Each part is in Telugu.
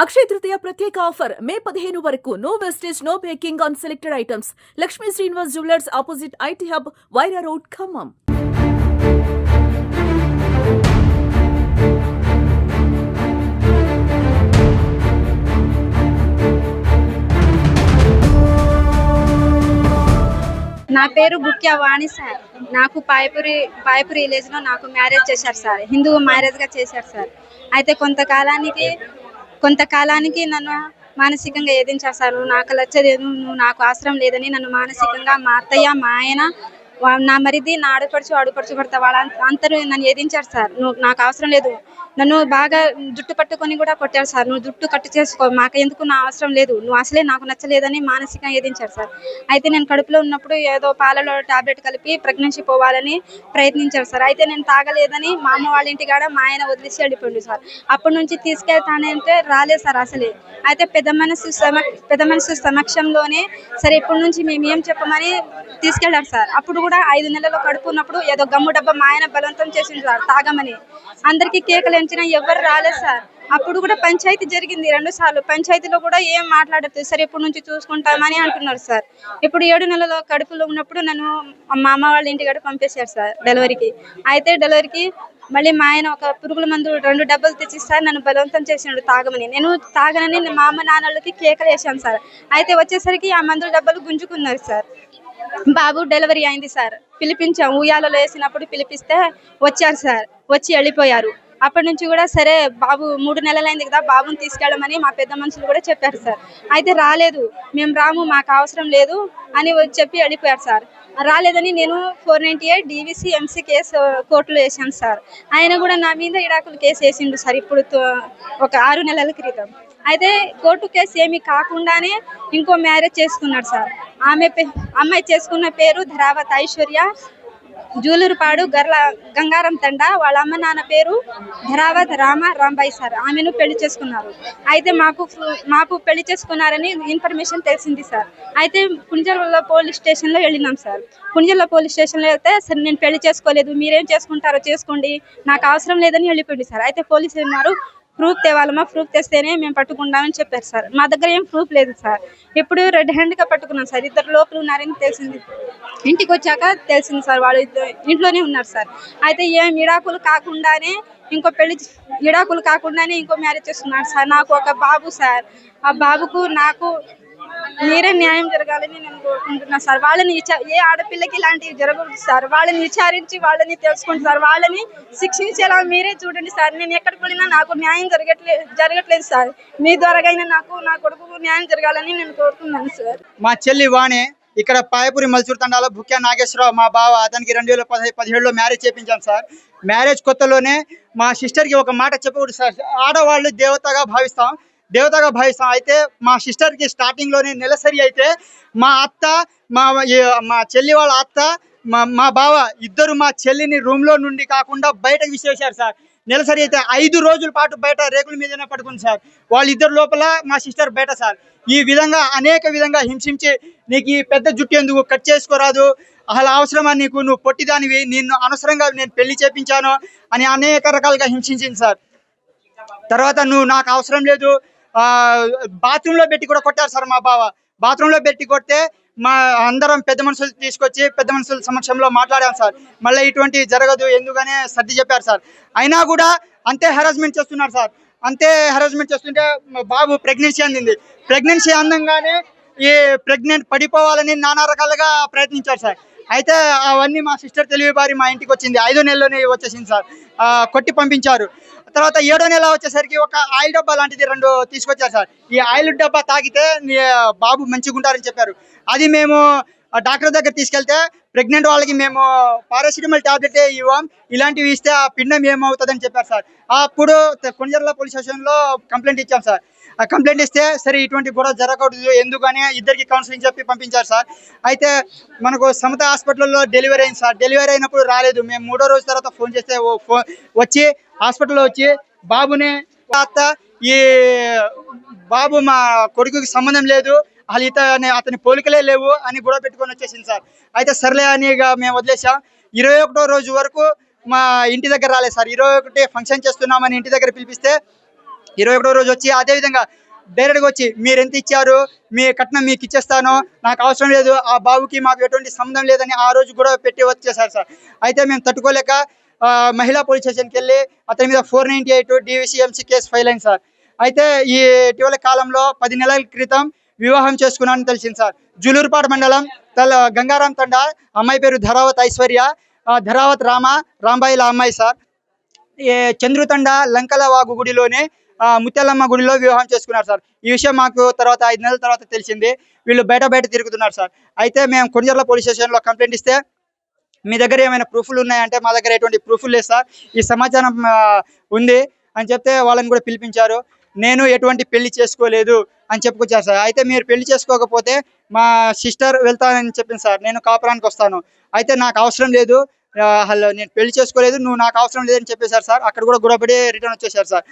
అక్షయ తృతీయ ప్రత్యేక ఆఫర్ మే 15 వరకు no wastage no packing on selected items. Lakshmi Srinivas jewellers opposite IT hub, Wyra road, Khammam. నా పేరు బుక్యా వాణి సార్. నాకు పాయపురి విలేజ్లో నాకు మ్యారేజ్ చేశారు సార్. హిందూ మ్యారేజ్గా చేశారు సార్. అయితే కొంతకాలానికి నన్ను మానసికంగా ఏదించారు సార్. నువ్వు నాకు నచ్చలేదు, నువ్వు నాకు అవసరం లేదని నన్ను మానసికంగా మా అత్తయ్య, మా ఆయన, నా మరిది, నా ఆడుపడుచు భర్త వాళ్ళందరూ నన్ను ఏదించారు సార్. నువ్వు నాకు అవసరం లేదు, నన్ను బాగా జుట్టు పట్టుకొని కూడా కొట్టారు సార్. నువ్వు జుట్టు కట్టు చేసుకో, మాకు ఎందుకు, నా అవసరం లేదు, నువ్వు అసలే నాకు నచ్చలేదని మానసికంగా ఏదించారు సార్. అయితే నేను కడుపులో ఉన్నప్పుడు ఏదో పాలలో టాబ్లెట్ కలిపి ప్రెగ్నెన్సీ పోవాలని ప్రయత్నించారు సార్. అయితే నేను తాగలేదని మా అమ్మ వాళ్ళ ఇంటికాడ మా ఆయన వదిలేసి వెళ్ళిపోయింది సార్. అప్పటి నుంచి తీసుకెళ్తానంటే రాలేదు సార్ అసలే. అయితే పెద్ద మనసు సమక్షంలోనే సరే ఇప్పటి నుంచి మేము ఏం చెప్పమని తీసుకెళ్లారు సార్. అప్పుడు కూడా 5 నెలలు కడుపు ఉన్నప్పుడు ఏదో గమ్ము డబ్బా మా ఆయన బలవంతం చేసింది సార్ తాగమని. అందరికీ కేకలు ఎంచినా ఎవరు రాలేదు సార్. అప్పుడు కూడా పంచాయతీ జరిగింది 2 సార్లు. పంచాయతీలో కూడా ఏం మాట్లాడదు, సరే ఇప్పటి నుంచి చూసుకుంటామని అంటున్నారు సార్. ఇప్పుడు 7 నెలల కడుపులో ఉన్నప్పుడు నన్ను మా అమ్మ వాళ్ళ ఇంటికాడ పంపేశారు సార్ డెలివరీకి. అయితే డెలివరీకి మళ్ళీ మా ఆయన ఒక పురుగుల మందు 2 డబ్బాలు తెచ్చిస్తారు, నన్ను బలవంతం చేసినాడు తాగమని. నేను తాగనని మా అమ్మ నాన్నలకి కేకలు వేసాను సార్. అయితే వచ్చేసరికి ఆ మందుల డబ్బాలు గుంజుకున్నారు సార్. బాబు డెలివరీ అయింది సార్. పిలిపించాం, ఉయ్యాలలో వేసినప్పుడు పిలిపిస్తే వచ్చారు సార్. వచ్చి వెళ్ళిపోయారు. అప్పటి నుంచి కూడా సరే బాబు 3 నెలలైంది కదా, బాబుని తీసుకెళ్ళమని మా పెద్ద మనుషులు కూడా చెప్పారు సార్. అయితే రాలేదు, మేము రాము, మాకు అవసరం లేదు అని చెప్పి వెళ్ళిపోయారు సార్. రాలేదని నేను 498 DVC MC కేసు కోర్టులో వేసాను సార్. ఆయన కూడా నా మీద ఇడాకులు కేసు వేసిండు సార్ ఇప్పుడు ఒక 6 నెలల క్రితం. అయితే కోర్టు కేసు ఏమీ కాకుండానే ఇంకో మ్యారేజ్ చేసుకున్నాడు సార్. అమ్మాయి చేసుకున్న పేరు ధరావత్ ఐశ్వర్య, జూలూరుపాడు గంగారం తండ. వాళ్ళ అమ్మ నాన్న పేరు ధరావత్ రాంబాయి సార్. ఆమెను పెళ్లి చేసుకున్నారు. అయితే మాకు పెళ్లి చేసుకున్నారని ఇన్ఫర్మేషన్ తెలిసింది సార్. అయితే పుంజల పోలీస్ స్టేషన్లో వెళ్ళినాం సార్. పుంజల పోలీస్ స్టేషన్లో వెళ్తే సరే నేను పెళ్లి చేసుకోలేదు, మీరేం చేసుకుంటారో చేసుకోండి, నాకు అవసరం లేదని వెళ్ళిపోయింది సార్. అయితే పోలీసులు ఉన్నారు, ప్రూఫ్ తేవాలమ్మా, ప్రూఫ్ తెస్తేనే మేము పట్టుకుంటామని చెప్పారు సార్. మా దగ్గర ఏం ప్రూఫ్ లేదు సార్. ఇప్పుడు రెడ్ హ్యాండ్గా పట్టుకున్నాం సార్. 2 లోపల ఉన్నారని తెలిసింది. ఇంటికి వచ్చాక తెలిసింది సార్, వాళ్ళు ఇంట్లోనే ఉన్నారు సార్. అయితే ఏం విడాకులు కాకుండానే ఇంకో మ్యారేజ్ చేస్తున్నారు సార్. నాకు ఒక బాబు సార్. ఆ బాబుకు నాకు మీరే న్యాయం జరగాలని నేను కోరుకుంటున్నాను సార్. వాళ్ళని ఏ ఆడపిల్లకి ఇలాంటివి జరగకూడదు సార్. వాళ్ళని విచారించి వాళ్ళని తెలుసుకోండి సార్. వాళ్ళని శిక్షించేలా మీరే చూడండి సార్. నేను ఎక్కడికి వెళ్ళినా నాకు న్యాయం జరగట్లేదు సార్. మీ ద్వారాగైనా నాకు, నా కొడుకు న్యాయం జరగాలని నేను కోరుతున్నాను సార్. మా చెల్లి వాణి ఇక్కడ పాయపురి మల్చూరు తండాలో బుక్యా నాగేశ్వరరావు మా బావ, అతనికి 2017లో మ్యారేజ్ చేయించాం సార్. మ్యారేజ్ కొత్తలోనే మా సిస్టర్కి ఒక మాట చెప్పకూడదు సార్. ఆడవాళ్ళు దేవతగా భావిస్తాం. అయితే మా సిస్టర్కి స్టార్టింగ్లోనే నెలసరి అయితే మా అత్త, మా చెల్లి వాళ్ళ అత్త, మా బావ ఇద్దరు మా చెల్లిని రూమ్లో నుండి కాకుండా బయటకు విసిరేశారు సార్. నెలసరి అయితే 5 రోజుల పాటు బయట రేకుల మీదనే పడుకుంది సార్. వాళ్ళిద్దరు లోపల, మా సిస్టర్ బయట సార్. ఈ విధంగా అనేక విధంగా హింసించి, నీకు ఈ పెద్ద జుట్టు ఎందుకు, కట్ చేసుకోరాదు, అసలు అవసరమా నీకు, నువ్వు పొట్టిదానివి, నిన్ను అనవసరంగా నేను పెళ్లి చేపించాను అని అనేక రకాలుగా హింసించింది సార్. తర్వాత నువ్వు నాకు అవసరం లేదు, బాత్రూంలో పెట్టి కూడా కొట్టారు సార్. మా బావ బాత్రూంలో పెట్టి కొడితే మా అందరం పెద్ద మనుషులు తీసుకొచ్చి పెద్ద మనుషుల సమక్షంలో మాట్లాడాం సార్. మళ్ళీ ఇటువంటి జరగదు ఎందుకనే సర్ది చెప్పారు సార్. అయినా కూడా అంతే హెరాస్మెంట్ చేస్తున్నారు సార్. అంతే హెరాస్మెంట్ చేస్తుంటే బాబు ప్రెగ్నెన్సీ అందింది. ప్రెగ్నెన్సీ అందంగానే ఈ ప్రెగ్నెంట్ పడిపోవాలని నానా రకాలుగా ప్రయత్నించారు సార్. అయితే అవన్నీ మా సిస్టర్ తెలివిబారి మా ఇంటికి వచ్చింది. 5వ నెలలోనే వచ్చేసింది సార్. కొట్టి పంపించారు. తర్వాత 7వ నెల వచ్చేసరికి ఒక ఆయిల్ డబ్బా లాంటిది 2 తీసుకొచ్చారు సార్. ఈ ఆయిల్ డబ్బా తాగితే బాబు మంచిగా ఉంటారని చెప్పారు. అది మేము డాక్టర్ దగ్గర తీసుకెళ్తే ప్రెగ్నెంట్ వాళ్ళకి మేము పారాసిటమాల్ టాబ్లెట్ ఇవ్వం, ఇలాంటివి ఇస్తే ఆ పిండం ఏమవుతుందని చెప్పారు సార్. అప్పుడు కొణిజర్ల పోలీస్ స్టేషన్లో కంప్లైంట్ ఇచ్చాం సార్. ఆ కంప్లైంట్ ఇస్తే సరే ఇటువంటి గొడవ జరగకూడదు ఎందుకని ఇద్దరికి కౌన్సిలింగ్ చెప్పి పంపించారు సార్. అయితే మనకు సమత హాస్పిటల్లో డెలివరీ అయింది సార్. డెలివరీ అయినప్పుడు రాలేదు. మేము 3వ రోజు తర్వాత ఫోన్ చేస్తే వచ్చి హాస్పిటల్లో వచ్చి బాబుని, ఈ బాబు మా కొడుకుకి సంబంధం లేదు, అతని పోలికలే లేవు అని గొడవ పెట్టుకొని వచ్చేసింది సార్. అయితే సర్లే అని మేము వదిలేసాం. 21వ రోజు వరకు మా ఇంటి దగ్గర రాలేదు సార్. 21 ఫంక్షన్ చేస్తున్నామని ఇంటి దగ్గర పిలిపిస్తే 21వ రోజు వచ్చి అదే విధంగా డైరెక్ట్గా వచ్చి మీరు ఎంత ఇచ్చారు, మీ కట్నం మీకు ఇచ్చేస్తాను, నాకు అవసరం లేదు, ఆ బాబుకి మాకు ఎటువంటి సంబంధం లేదని ఆ రోజు కూడా పెట్టి వచ్చేసారు సార్. అయితే మేము తట్టుకోలేక మహిళా పోలీస్ స్టేషన్కి వెళ్ళి అతని మీద 498 DVCMC కేసు ఫైల్ అయింది సార్. అయితే ఈ ఇటీవల కాలంలో 10 నెలల క్రితం వివాహం చేసుకున్నానని తెలిసింది సార్. జూలూరుపాడు మండలం గంగారాం తండా, అమ్మాయి పేరు ధరావత్ ఐశ్వర్య, ధరావత్ రాంబాయిల అమ్మాయి సార్. చంద్రుతండ లంకల వాగు గుడిలోనే ముత్యాలమ్మ గుడిలో వివాహం చేసుకున్నారు సార్. ఈ విషయం మాకు తర్వాత 5 నెలల తర్వాత తెలిసింది. వీళ్ళు బయట తిరుగుతున్నారు సార్. అయితే మేము కొణిజర్ల పోలీస్ స్టేషన్లో కంప్లైంట్ ఇస్తే మీ దగ్గర ఏమైనా ప్రూఫ్లు ఉన్నాయంటే మా దగ్గర ఎటువంటి ప్రూఫ్లు లేదు సార్, ఈ సమాచారం ఉంది అని చెప్తే వాళ్ళని కూడా పిలిపించారు. నేను ఎటువంటి పెళ్లి చేసుకోలేదు అని చెప్పుకొచ్చారు సార్. అయితే మీరు పెళ్లి చేసుకోకపోతే మా సిస్టర్ వెళ్తానని చెప్పింది సార్, నేను కాపురానికి వస్తాను. అయితే నాకు అవసరం లేదు, హలో నేను పెళ్లి చేసుకోలేదు, నువ్వు నాకు అవసరం లేదని చెప్పేశారు సార్. అక్కడ కూడా గొడవపడి రిటర్న్ వచ్చేసారు సార్.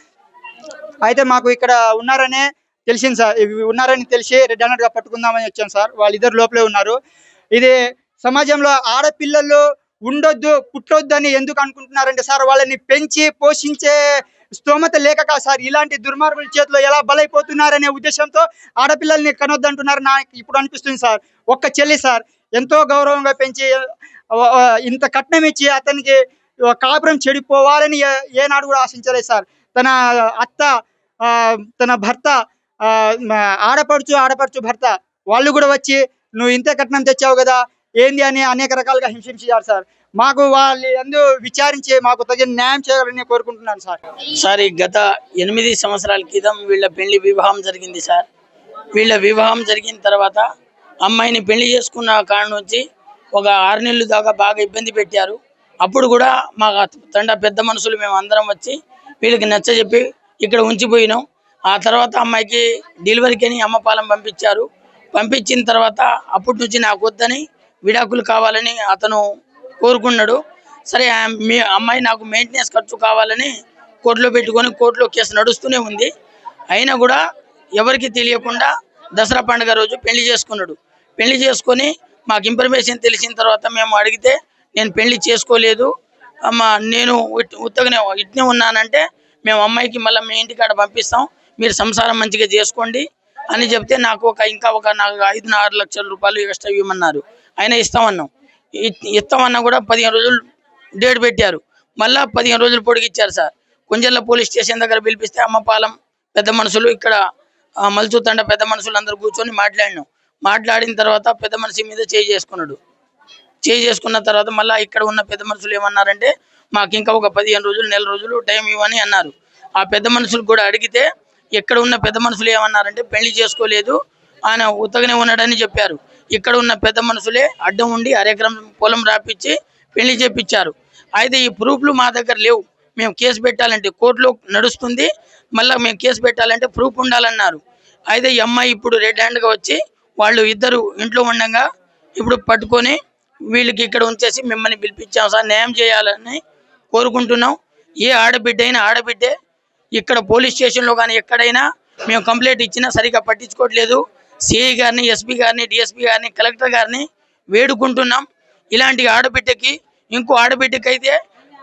అయితే మాకు ఇక్కడ ఉన్నారనే తెలిసింది సార్, ఉన్నారని తెలిసి రెడ్ అలర్ట్గా పట్టుకుందామని వచ్చాను సార్. వాళ్ళిద్దరు లోపలే ఉన్నారు. ఇది సమాజంలో ఆడపిల్లలు ఉండొద్దు, పుట్టొద్దు అని ఎందుకు అనుకుంటున్నారంటే సార్, వాళ్ళని పెంచి పోషించే స్తోమత లేక కాదు సార్, ఇలాంటి దుర్మార్గుల చేతిలో ఎలా బలైపోతున్నారనే ఉద్దేశంతో ఆడపిల్లల్ని కనొద్దంటున్నారు. నాకు ఇప్పుడు అనిపిస్తుంది సార్, ఒక్క చెల్లి సార్ ఎంతో గౌరవంగా పెంచి ఇంత కట్నం ఇచ్చి అతనికి కాపురం చెడిపోవాలని ఏనాడు కూడా ఆశించలేదు సార్. తన అత్త, తన భర్త, ఆడపడుచు భర్త వాళ్ళు కూడా వచ్చి నువ్వు ఇంతే కట్నం తెచ్చావు కదా ఏంది అని అనేక రకాలుగా హింసించారు సార్. మాకు వాళ్ళు విచారించి మాకు తగిన న్యాయం చేయాలని కోరుకుంటున్నాను సార్. సార్ ఈ గత 8 సంవత్సరాల క్రితం వీళ్ళ పెళ్లి వివాహం జరిగింది సార్. వీళ్ళ వివాహం జరిగిన తర్వాత అమ్మాయిని పెళ్లి చేసుకున్న కాడ నుంచి ఒక 6 నెలలు దాకా బాగా ఇబ్బంది పెట్టారు. అప్పుడు కూడా మా తండ పెద్ద మనుషులు మేము అందరం వచ్చి వీళ్ళకి నచ్చజెప్పి ఇక్కడ ఉంచిపోయినాం. ఆ తర్వాత అమ్మాయికి డెలివరీకి అని అమ్మపాలెం పంపించారు. పంపించిన తర్వాత అప్పటి నుంచి నాకు వద్దని విడాకులు కావాలని అతను కోరుకున్నాడు. సరే మీ అమ్మాయి నాకు మెయింటెనెన్స్ ఖర్చు కావాలని కోర్టులో పెట్టుకొని కోర్టులో కేసు నడుస్తూనే ఉంది. అయినా కూడా ఎవరికి తెలియకుండా దసరా పండుగ రోజు పెళ్లి చేసుకున్నాడు. పెళ్లి చేసుకొని మాకు ఇన్ఫర్మేషన్ తెలిసిన తర్వాత మేము అడిగితే నేను పెళ్లి చేసుకోలేదు అమ్మ, నేను ఉత్తగానే ఇట్నే ఉన్నానంటే మేము అమ్మాయికి మళ్ళీ మీ ఇంటికాడ పంపిస్తాం, మీరు సంసారం మంచిగా చేసుకోండి అని చెప్తే నాకు నాకు 5-6 లక్షల రూపాయలు ఎక్స్ట్రా ఇవ్వమన్నారు. అయినా ఇస్తామన్నాం. ఇస్తామన్నా కూడా 15 రోజులు డేట్ పెట్టారు. మళ్ళీ 15 రోజులు పొడిగిచ్చారు సార్. కొంజర్ల పోలీస్ స్టేషన్ దగ్గర పిలిపిస్తే అమ్మపాలెం పెద్ద మనుషులు, ఇక్కడ మల్చూతండ పెద్ద మనుషులు అందరూ కూర్చొని మాట్లాడిన తర్వాత పెద్ద మనిషి మీద చేసుకున్న తర్వాత మళ్ళీ ఇక్కడ ఉన్న పెద్ద మనుషులు ఏమన్నారంటే మాకు ఇంకా ఒక 15 రోజులు నెల రోజులు టైం ఇవ్వని అన్నారు. ఆ పెద్ద మనుషులు కూడా అడిగితే ఇక్కడ ఉన్న పెద్ద మనుషులు ఏమన్నారంటే పెళ్లి చేసుకోలేదు, ఆయన ఉత్తగానే ఉన్నాడని చెప్పారు. ఇక్కడ ఉన్న పెద్ద మనుషులే అడ్డం ఉండి 1 ఎకరం పొలం రాపిచ్చి పెళ్లి చేపించారు. అయితే ఈ ప్రూఫ్లు మా దగ్గర లేవు. మేము కేసు పెట్టాలంటే కోర్టులో నడుస్తుంది, మళ్ళీ మేము కేసు పెట్టాలంటే ప్రూఫ్ ఉండాలన్నారు. అయితే ఈ అమ్మాయి ఇప్పుడు రెడ్ హ్యాండ్గా వచ్చి వాళ్ళు ఇద్దరు ఇంట్లో ఉండగా ఇప్పుడు పట్టుకొని వీళ్ళకి ఇక్కడ ఉంచేసి మిమ్మల్ని పిలిపించాం సార్, న్యాయం చేయాలని కోరుకుంటున్నాం. ఏ ఆడబిడ్డే ఇక్కడ పోలీస్ స్టేషన్లో కానీ ఎక్కడైనా మేము కంప్లైంట్ ఇచ్చినా సరిగా పట్టించుకోవట్లేదు. సిఐ గారిని, ఎస్పీ గారిని, డిఎస్పీ గారిని, కలెక్టర్ గారిని వేడుకుంటున్నాం. ఇలాంటి ఆడబిడ్డకి ఇంకో ఆడబిడ్డకి అయితే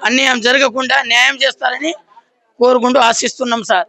అన్యాయం జరగకుండా న్యాయం చేస్తారని కోరుకుంటూ ఆశిస్తున్నాం సార్.